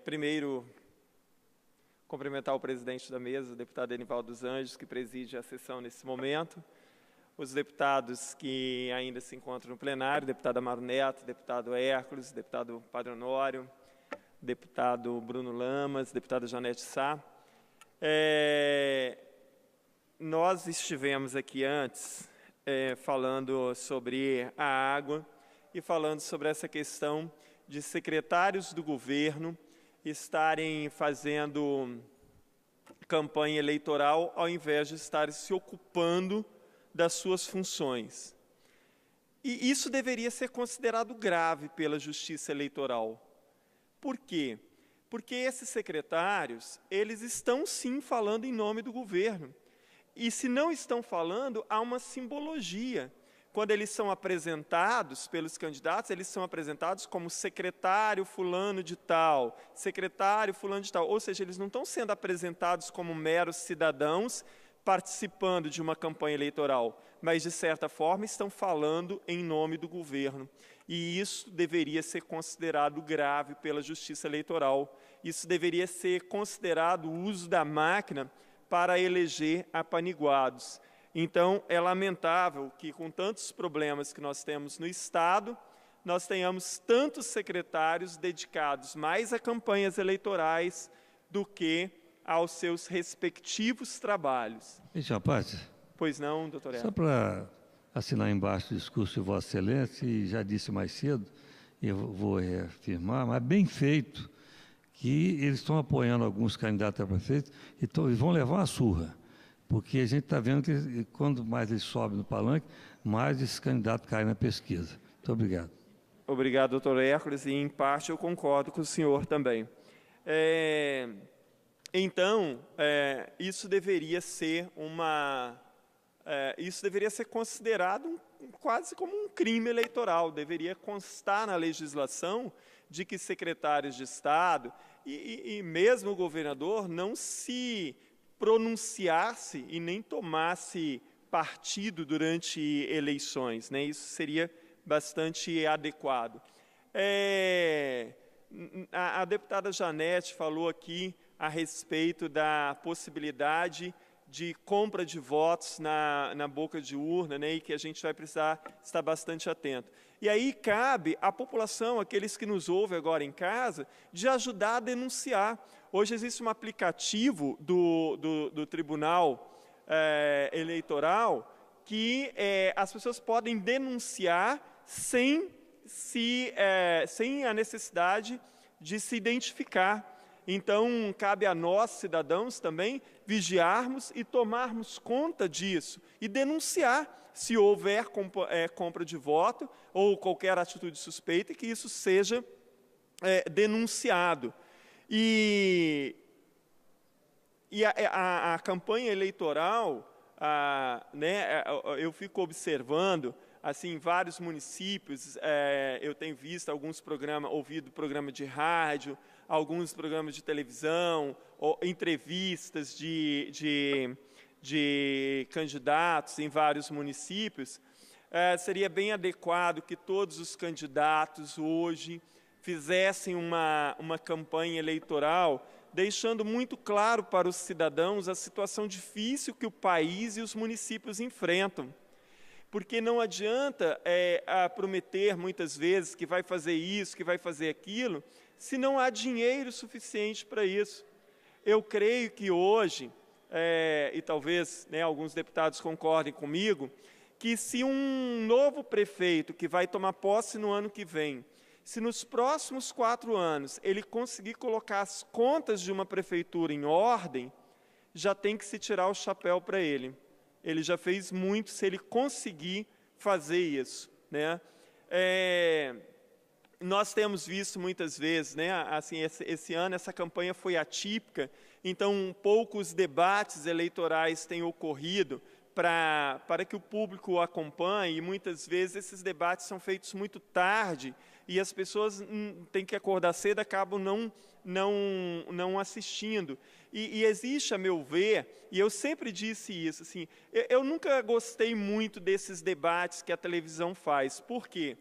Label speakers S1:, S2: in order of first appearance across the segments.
S1: Primeiro, cumprimentar o presidente da mesa, o deputado Enivaldo dos Anjos, que preside a sessão nesse momento, os deputados que ainda se encontram no plenário, deputado Amaro Neto, deputado Hércules, deputado Padre Honório, deputado Bruno Lamas, deputada Janete Sá. Nós estivemos aqui antes falando sobre a água e falando sobre essa questão de secretários do governo estarem fazendo campanha eleitoral ao invés de estarem se ocupando das suas funções. E isso deveria ser considerado grave pela Justiça Eleitoral. Por quê? Porque esses secretários, eles estão sim falando em nome do governo. E se não estão falando, há uma simbologia. Quando eles são apresentados pelos candidatos, eles são apresentados como secretário fulano de tal, secretário fulano de tal. Ou seja, eles não estão sendo apresentados como meros cidadãos participando de uma campanha eleitoral, mas, de certa forma, estão falando em nome do governo. E isso deveria ser considerado grave pela Justiça Eleitoral. Isso deveria ser considerado o uso da máquina para eleger apaniguados. Então, é lamentável que, com tantos problemas que nós temos no Estado, nós tenhamos tantos secretários dedicados mais a campanhas eleitorais do que aos seus respectivos trabalhos.
S2: Rapaz,
S1: pois não, doutor Hércules?
S2: Só para assinar embaixo o discurso de Vossa Excelência, e já disse mais cedo, e eu vou reafirmar, mas bem feito, que eles estão apoiando alguns candidatos a prefeito e vão levar uma surra. Porque a gente está vendo que quando mais eles sobem no palanque, mais esses candidatos caem na pesquisa. Muito obrigado.
S1: Obrigado, doutor Hércules, e em parte eu concordo com o senhor também. Então, isso deveria ser considerado quase como um crime eleitoral. Deveria constar na legislação de que secretários de Estado e mesmo o governador não se pronunciasse e nem tomasse partido durante eleições, né? Isso seria bastante adequado. A deputada Janete falou aqui a respeito da possibilidade de compra de votos na boca de urna, né, e que a gente vai precisar estar bastante atento. E aí cabe à população, aqueles que nos ouvem agora em casa, de ajudar a denunciar. Hoje existe um aplicativo do Tribunal Eleitoral que as pessoas podem denunciar sem a necessidade de se identificar. Então, cabe a nós, cidadãos, também, vigiarmos e tomarmos conta disso e denunciar se houver compra de voto ou qualquer atitude suspeita, e que isso seja denunciado. E a campanha eleitoral, né, eu fico observando, assim, em vários municípios, eu tenho visto alguns programas, ouvido programa de rádio, alguns programas de televisão, ou entrevistas de candidatos em vários municípios. Seria bem adequado que todos os candidatos hoje fizessem uma campanha eleitoral, deixando muito claro para os cidadãos a situação difícil que o país e os municípios enfrentam. Porque não adianta prometer muitas vezes que vai fazer isso, que vai fazer aquilo, se não há dinheiro suficiente para isso. Eu creio que hoje, e talvez, né, alguns deputados concordem comigo, que se um novo prefeito que vai tomar posse no ano que vem, se nos próximos 4 anos ele conseguir colocar as contas de uma prefeitura em ordem, já tem que se tirar o chapéu para ele. Ele já fez muito se ele conseguir fazer isso, né? Nós temos visto muitas vezes, né, assim, esse ano essa campanha foi atípica, então poucos debates eleitorais têm ocorrido para que o público acompanhe, e muitas vezes esses debates são feitos muito tarde, e as pessoas têm que acordar cedo, acabam não assistindo. E existe, a meu ver, e eu sempre disse isso, assim, eu nunca gostei muito desses debates que a televisão faz. Por quê?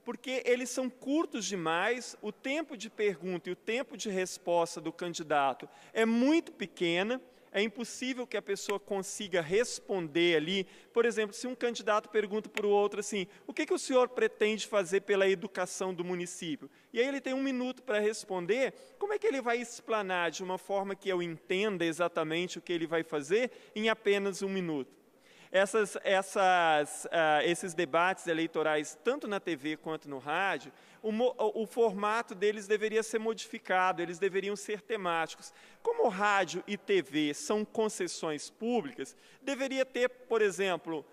S1: porque eles são curtos demais, o tempo de pergunta e o tempo de resposta do candidato é muito pequena, é impossível que a pessoa consiga responder ali. Por exemplo, se um candidato pergunta para o outro assim, o que o senhor pretende fazer pela educação do município? E aí ele tem 1 minuto para responder, como é que ele vai explanar de uma forma que eu entenda exatamente o que ele vai fazer em apenas 1 minuto? Esses debates eleitorais, tanto na TV quanto no rádio, o formato deles deveria ser modificado, eles deveriam ser temáticos. Como rádio e TV são concessões públicas, deveria ter, por exemplo,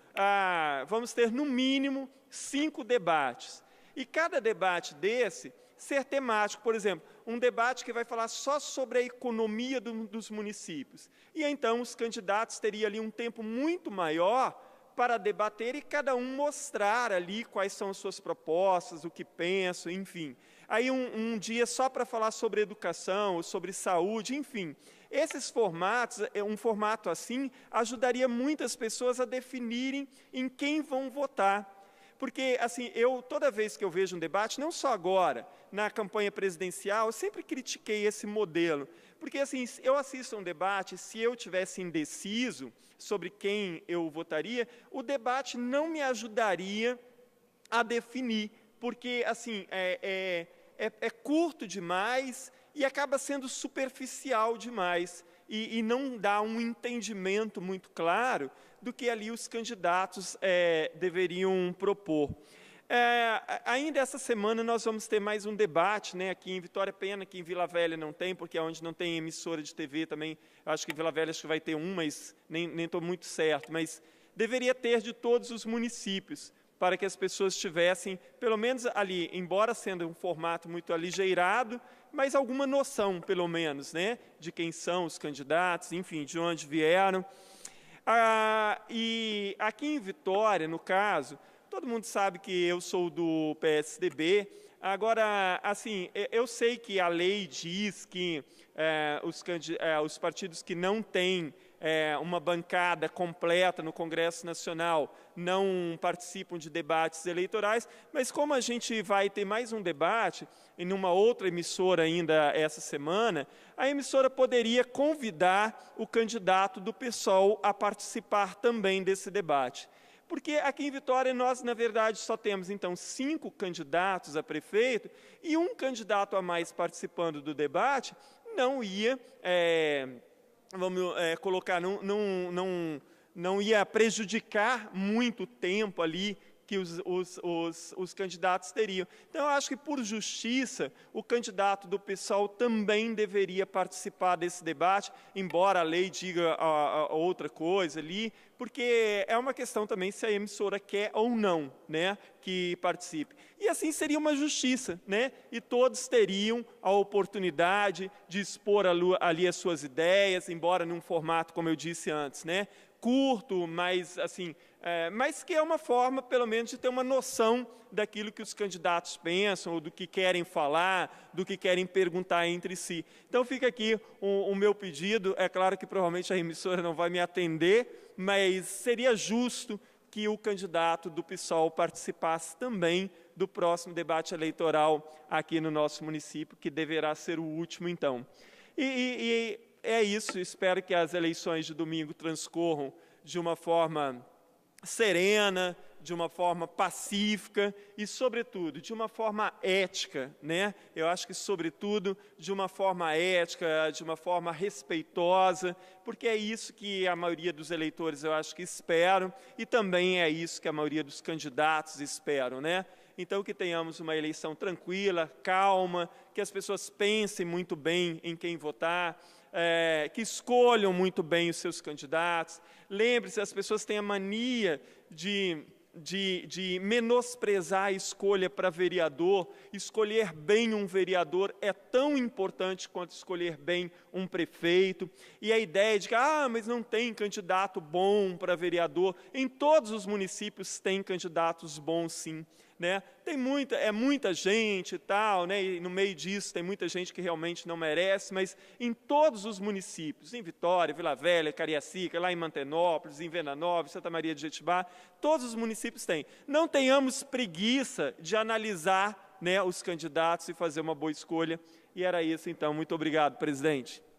S1: vamos ter no mínimo 5 debates. E cada debate desse ser temático, por exemplo, um debate que vai falar só sobre a economia dos municípios. E então os candidatos teriam ali um tempo muito maior para debater e cada um mostrar ali quais são as suas propostas, o que pensam, enfim. Aí um dia só para falar sobre educação, sobre saúde, enfim. Esses formatos, um formato assim, ajudaria muitas pessoas a definirem em quem vão votar. Porque, assim, toda vez que eu vejo um debate, não só agora, na campanha presidencial, eu sempre critiquei esse modelo. Porque, assim, eu assisto a um debate, se eu tivesse indeciso sobre quem eu votaria, o debate não me ajudaria a definir. Porque, assim, é curto demais e acaba sendo superficial demais. E não dá um entendimento muito claro do que ali os candidatos deveriam propor. Ainda essa semana nós vamos ter mais um debate, né, aqui em Vitória, pena que em Vila Velha não tem, porque é onde não tem emissora de TV também, acho que em Vila Velha vai ter um, mas nem estou muito certo, mas deveria ter de todos os municípios, para que as pessoas tivessem, pelo menos ali, embora sendo um formato muito aligeirado, mas alguma noção, pelo menos, né, de quem são os candidatos, enfim, de onde vieram. E aqui em Vitória, no caso, todo mundo sabe que eu sou do PSDB. Agora, assim, eu sei que a lei diz que os partidos que não têm uma bancada completa no Congresso Nacional não participam de debates eleitorais, mas como a gente vai ter mais um debate em uma outra emissora ainda essa semana, a emissora poderia convidar o candidato do PSOL a participar também desse debate. Porque aqui em Vitória nós, na verdade, só temos, então, 5 candidatos a prefeito e um candidato a mais participando do debate não ia, colocar, não ia prejudicar muito tempo ali que os candidatos teriam. Então, eu acho que, por justiça, o candidato do PSOL também deveria participar desse debate, embora a lei diga outra coisa ali, porque é uma questão também se a emissora quer ou não, né, que participe. E assim seria uma justiça, né, e todos teriam a oportunidade de expor ali as suas ideias, embora num formato, como eu disse antes, né, curto, mas assim, mas que é uma forma, pelo menos, de ter uma noção daquilo que os candidatos pensam, ou do que querem falar, do que querem perguntar entre si. Então, fica aqui o meu pedido. É claro que provavelmente a emissora não vai me atender, mas seria justo que o candidato do PSOL participasse também do próximo debate eleitoral aqui no nosso município, que deverá ser o último, então. E é isso, espero que as eleições de domingo transcorram de uma forma serena, de uma forma pacífica e, sobretudo, de uma forma ética, né? Eu acho que, sobretudo, de uma forma ética, de uma forma respeitosa, porque é isso que a maioria dos eleitores, eu acho que esperam, e também é isso que a maioria dos candidatos esperam, né? Então, que tenhamos uma eleição tranquila, calma, que as pessoas pensem muito bem em quem votar, que escolham muito bem os seus candidatos. Lembre-se, as pessoas têm a mania de menosprezar a escolha para vereador. Escolher bem um vereador é tão importante quanto escolher bem um prefeito. E a ideia de que, mas não tem candidato bom para vereador. Em todos os municípios tem candidatos bons, sim. né? É muita gente e tal, né? E no meio disso tem muita gente que realmente não merece, mas em todos os municípios, em Vitória, Vila Velha, Cariacica, lá em Mantenópolis, em Venanópolis, Santa Maria de Jetibá, todos os municípios têm. Não tenhamos preguiça de analisar, né, os candidatos e fazer uma boa escolha. E era isso, então. Muito obrigado, presidente.